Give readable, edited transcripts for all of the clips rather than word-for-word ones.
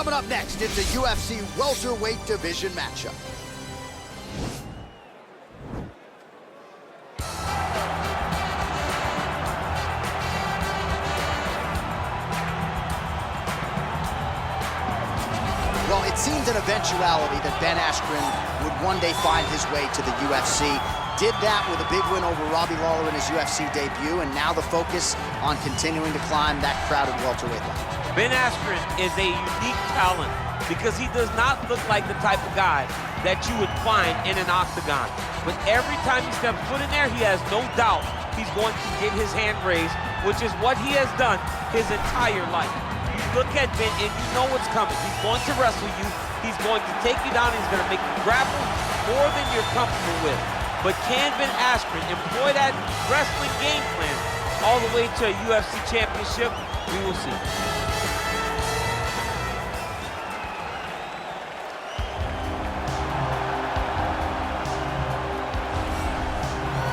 Coming up next, it's a UFC welterweight division matchup. Well, it seemed an eventuality that Ben Askren would one day find his way to the UFC. Did that with a big win over Robbie Lawler in his UFC debut, and now the focus on continuing to climb that crowded welterweight line. Ben Askren is a unique talent because he does not look like the type of guy that you would find in an octagon. But every time he steps foot in there, he has no doubt he's going to get his hand raised, which is what he has done his entire life. You look at Ben and you know what's coming. He's going to wrestle you. He's going to take you down. He's going to make you grapple more than you're comfortable with. But can Ben Askren employ that wrestling game plan all the way to a UFC championship? We will see.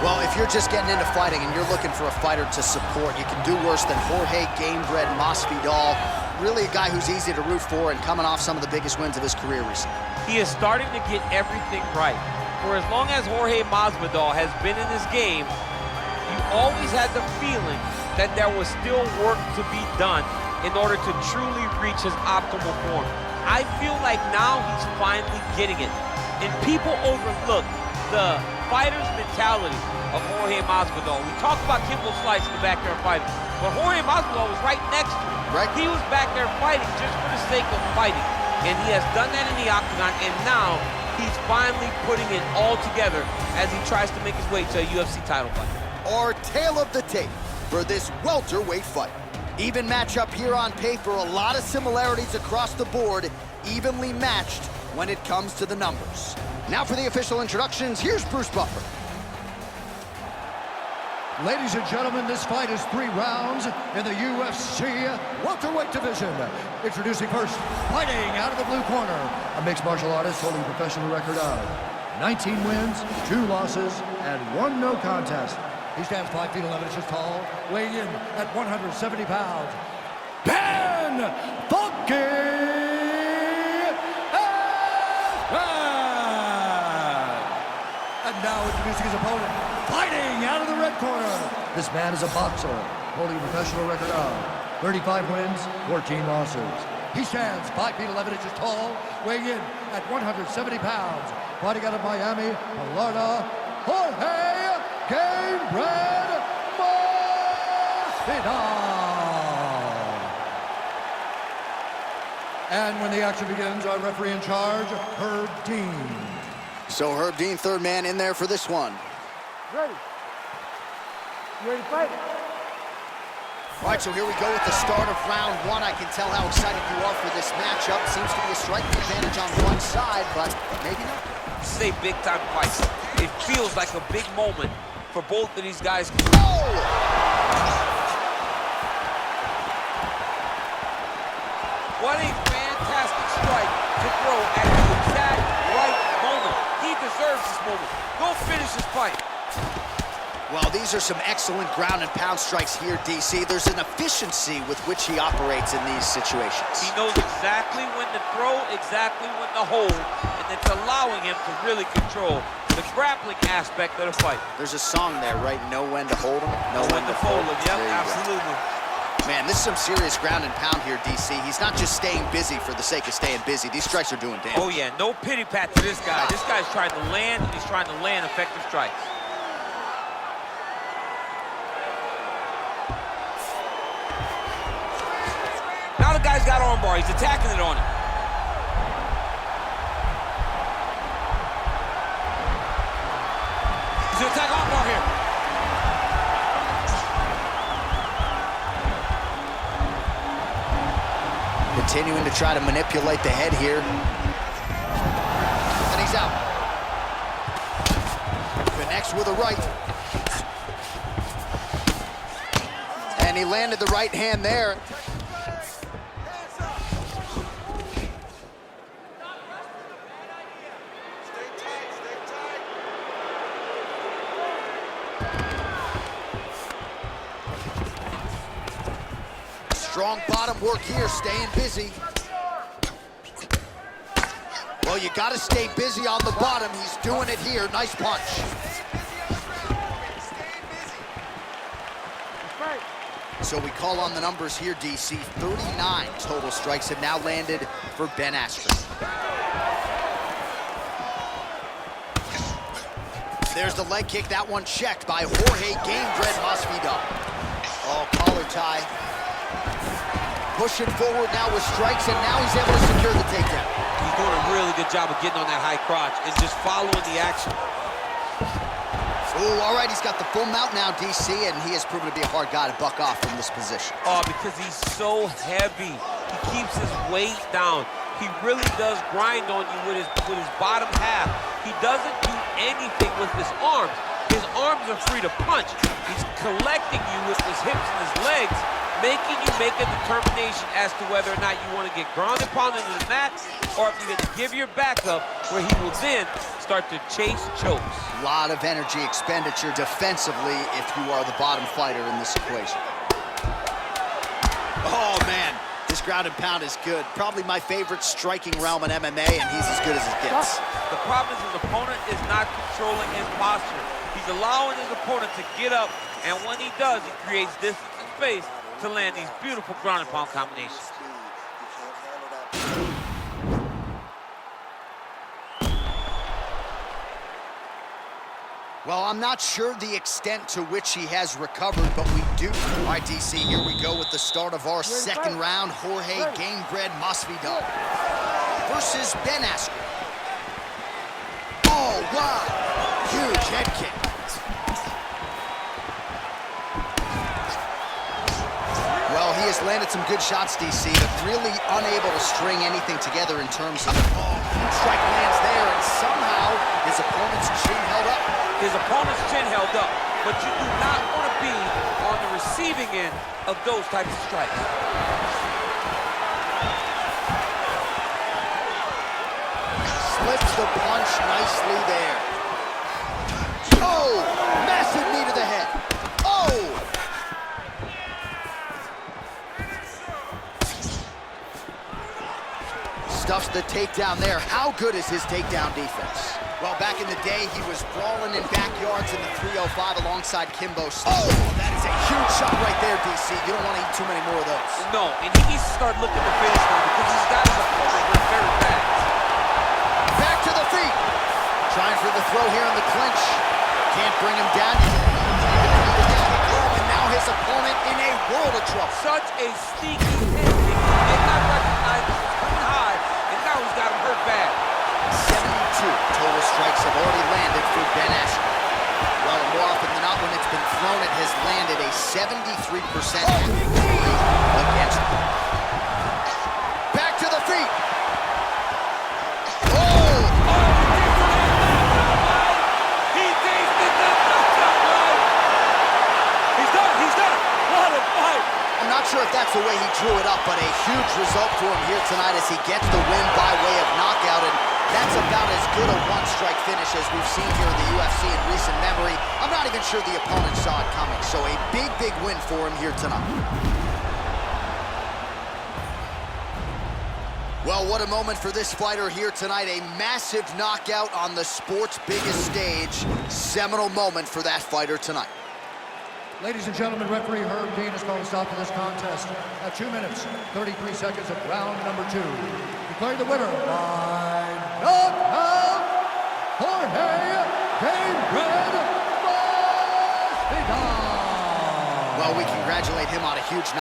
Well, if you're just getting into fighting and you're looking for a fighter to support, you can do worse than Jorge "Gamebred" Masvidal. Really a guy who's easy to root for and coming off some of the biggest wins of his career recently. He is starting to get everything right. For as long as Jorge Masvidal has been in this game, you always had the feeling that there was still work to be done in order to truly reach his optimal form. I feel like now he's finally getting it. And people overlook the fighter's mentality of Jorge Masvidal. We talk about Kimbo Slice in the back there fighting, but Jorge Masvidal was right next to him. Right. He was back there fighting just for the sake of fighting. And he has done that in the octagon, and now he's finally putting it all together as he tries to make his way to a UFC title fight. Our tale of the tape for this welterweight fight. Even matchup here on paper, a lot of similarities across the board, evenly matched when it comes to the numbers. Now for the official introductions, here's Bruce Buffer. Ladies and gentlemen, this fight is 3 rounds in the UFC welterweight division. Introducing first, fighting out of the blue corner, a mixed martial artist holding a professional record of 19 wins, 2 losses, and 1 no contest. He stands 5 feet 11 inches tall, weighing in at 170 pounds. Ben Funky Askren! And now introducing his opponent, fighting out of the red corner. This man is a boxer, holding a professional record of 35 wins, 14 losses. He stands 5 feet 11 inches tall, weighing in at 170 pounds. Fighting out of Miami, Florida, Jorge "Gamebred" Masvidal. And when the action begins, our referee in charge, Herb Dean. So Herb Dean, third man in there for this one. Ready. You ready to fight? All right, so here we go with the start of round 1. I can tell how excited you are for this matchup. Seems to be a striking advantage on one side, but maybe not. This is a big-time fight. It feels like a big moment for both of these guys. Oh! What a fantastic strike to throw at the exact right moment. He deserves this moment. Go finish this fight. Well, these are some excellent ground and pound strikes here, DC. There's an efficiency with which he operates in these situations. He knows exactly when to throw, exactly when to hold, and it's allowing him to really control the grappling aspect of the fight. There's a song there, right? Know when to hold him, Know when to fold him. Yep, There you go. absolutely. Man, this is some serious ground and pound here, DC. He's not just staying busy for the sake of staying busy. These strikes are doing damage. Oh, yeah, no pity pat to this guy. This guy's trying to land, and he's trying to land effective strikes. Now the guy's got armbar. He's attacking it on him. He's going to attack armbar here. Continuing to try to manipulate the head here. And he's out. Connects with a right. And he landed the right hand there. Strong bottom work here, staying busy. Well, you got to stay busy on the bottom. He's doing it here. Nice punch. So we call on the numbers here, DC. 39 total strikes have now landed for Ben Askren. There's the leg kick. That one checked by Jorge Gamebred Masvidal. Oh, collar tie. Pushing forward now with strikes, and now he's able to secure the takedown. He's doing a really good job of getting on that high crotch and just following the action. Ooh, all right, he's got the full mount now, DC, and he has proven to be a hard guy to buck off from this position. Oh, because he's so heavy. He keeps his weight down. He really does grind on you with his bottom half. He doesn't do anything with his arms. His arms are free to punch. He's collecting you with his hips and his legs, making you make a determination as to whether or not you want to get ground and pounded into the mat, or if you're going to give your back up, where he will then start to chase chokes. A lot of energy expenditure defensively if you are the bottom fighter in this equation. Oh, man, this ground and pound is good. Probably my favorite striking realm in MMA, and he's as good as it gets. The problem is his opponent is not controlling his posture. He's allowing his opponent to get up, and when he does, he creates distance and space to land these beautiful ground and pound combinations. Well, I'm not sure the extent to which he has recovered, but we do. All right, DC, here we go with the start of our second round. Jorge Gamebred Masvidal versus Ben Askren. Oh, wow. Huge head kick. Well, he has landed some good shots, DC, but really unable to string anything together in terms of... Oh, huge strike lands there, and somehow his opponent's chin held up. His opponent's chin held up, but you do not want to be on the receiving end of those types of strikes. Slips the punch nicely there. Oh, massive knee to the head. Oh! Stuffs the takedown there. How good is his takedown defense? Well, back in the day, he was brawling in backyards in the 305 alongside Kimbo Slice. Oh, that is a huge shot right there, DC. You don't want to eat too many more of those. No, and he needs to start looking to finish now because he's got his opponent hurt very bad. Back to the feet. Trying for the throw here in the clinch. Can't bring him down. And now his opponent in a world of trouble. Such a sneaky hit. He did not recognize it was coming high, and now he's got him hurt bad. 72 total strikes have already landed for Ben Askren. Well, more often than not, when it's been thrown, it has landed a 73% against him. Back to the feet. Oh! He tasted the knockout line. He's done. He's done. What a fight. I'm not sure if that's the way he drew it up, but a huge result for him here tonight as he gets the win by way of knockout. And that's about as good a one-strike finish as we've seen here in the UFC in recent memory. I'm not even sure the opponent saw it coming, so a big, big win for him here tonight. Well, what a moment for this fighter here tonight. A massive knockout on the sport's biggest stage. Seminal moment for that fighter tonight. Ladies and gentlemen, referee Herb Dean has called a stop to this contest at 2 minutes, 33 seconds of round number 2. Declaring the winner by knockout, Jorge Gamebred Masvidal. Well, we congratulate him on a huge